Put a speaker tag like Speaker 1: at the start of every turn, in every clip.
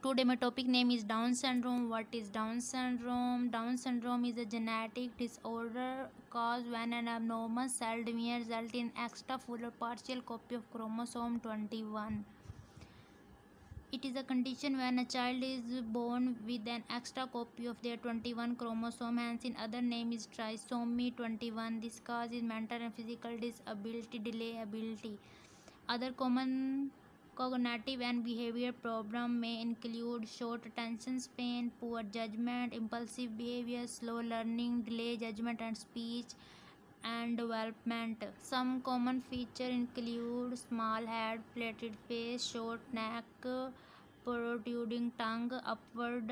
Speaker 1: Today my topic name is Down syndrome. What is Down syndrome? Down syndrome is a genetic disorder caused when an abnormal cell division results in extra full or partial copy of chromosome 21. It is a condition when a child is born with an extra copy of their 21 chromosome, hence in other name is trisomy 21. This causes mental and physical disability, delay ability. Other common cognitive and behavior problems may include short attention span, poor judgment, impulsive behavior, slow learning, delay judgment and speech and development. Some common features include small head, flattened face, short neck, protruding tongue, upward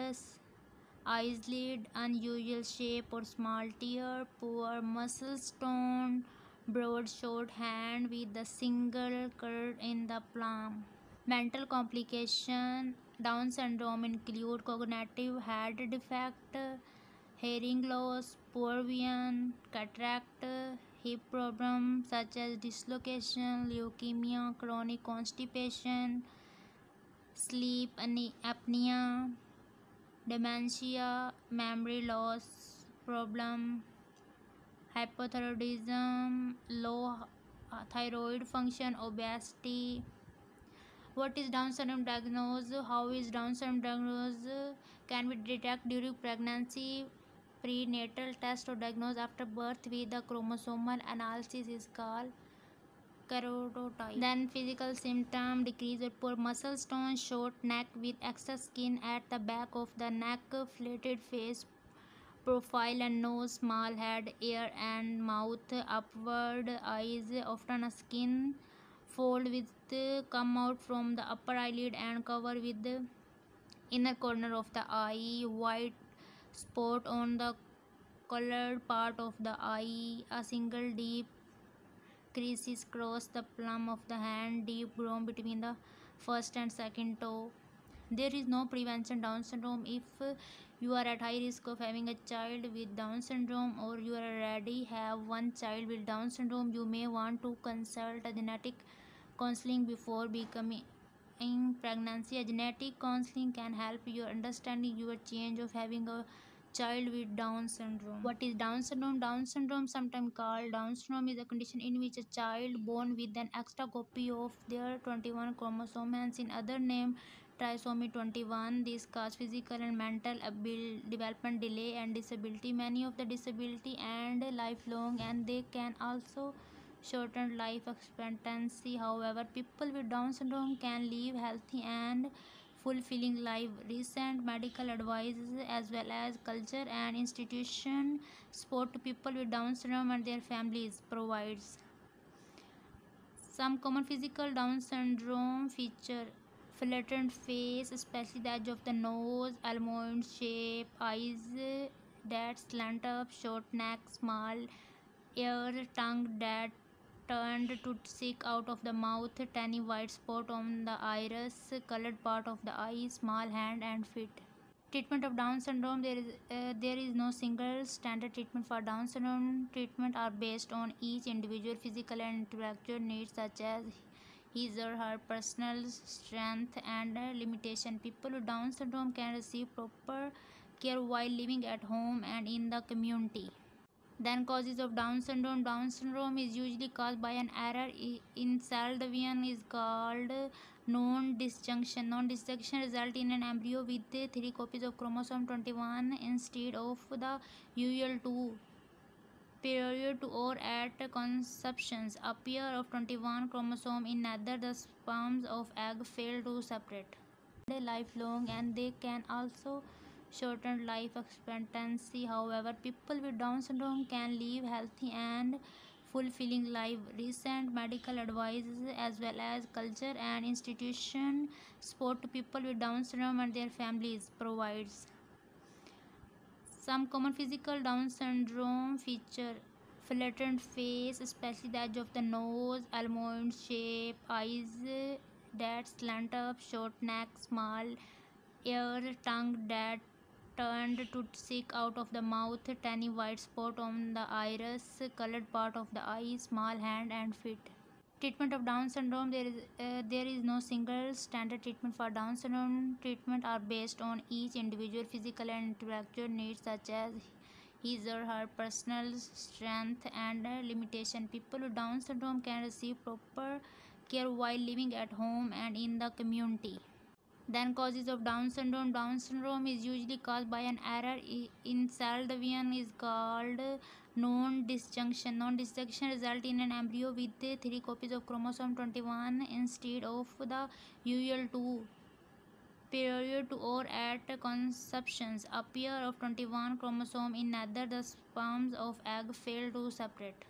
Speaker 1: eyelid, unusual shape or small tear, poor muscle tone, broad short hand with a single curve in the palm. Mental complication Down syndrome include cognitive head defect, hearing loss, poor vision, cataract, hip problems such as dislocation, leukemia, chronic constipation, sleep apnea, dementia, memory loss problem, hypothyroidism, low thyroid function, obesity. What is Down syndrome diagnosed? How is Down syndrome diagnosed? Can be detected during pregnancy, prenatal test or diagnosed after birth with a chromosomal analysis is called karyotype. Then physical symptom decrease or poor muscle tone, short neck with excess skin at the back of the neck, flattened face profile and nose, small head, ear and mouth, upward eyes, often a skin fold with come out from the upper eyelid and cover with the inner corner of the eye, white spot on the colored part of the eye, a single deep creases cross the palm of the hand, deep groove between the first and second toe. There is no prevention Down syndrome. If you are at high risk of having a child with Down syndrome or you already have one child with Down syndrome, you may want to consult a genetic counseling before becoming pregnancy. A genetic counseling can help you understanding your change of having a child with Down syndrome. What is Down syndrome? Down syndrome, sometimes called Down syndrome, is a condition in which a child born with an extra copy of their 21 chromosome, hence in other name trisomy 21. This causes physical and mental development delay and disability. Many of the disability and lifelong, and they can also shorten life expectancy. However, people with Down syndrome can live healthy and fulfilling life. Recent medical advice as well as culture and institution support to people with Down syndrome and their families provides. Some common physical Down syndrome feature: flattened face, especially the edge of the nose, almond shape, eyes that slant up, short neck, small ear, tongue that turned to stick out of the mouth, tiny white spot on the iris, colored part of the eye, small hand and feet. Treatment of Down syndrome: there is no single standard treatment for Down syndrome. Treatment are based on each individual physical and intellectual needs, such as his or her personal strength and limitation. People with Down syndrome can receive proper care while living at home and in the community. Then causes of Down syndrome. Down syndrome is usually caused by an error in cell division is called non-disjunction. Non-disjunction result in an embryo with three copies of chromosome 21 instead of the usual two prior to or at conception. A pair of 21 chromosome in neither the sperms of egg fail to separate. Lifelong, and they can also shorten life expectancy. However, people with Down syndrome can live healthy and fulfilling life. Recent medical advice as well as culture and institution support to people with Down syndrome and their families provides. Some common physical Down syndrome feature: flattened face, especially the edge of the nose, almond shape, eyes that slant up, short neck, small ear, tongue that turned to stick out of the mouth, tiny white spot on the iris, colored part of the eye, small hand and feet. Treatment of Down syndrome. There is no single standard treatment for Down syndrome. Treatment are based on each individual physical and intellectual needs, such as his or her personal strength and limitation. People with Down syndrome can receive proper care while living at home and in the community. Then causes of Down syndrome. Down syndrome is usually caused by an error in cell division is called non-disjunction. Non-disjunction result in an embryo with three copies of chromosome 21 instead of the usual two prior to or at conceptions. A pair of 21 chromosome in neither the sperms of egg fail to separate.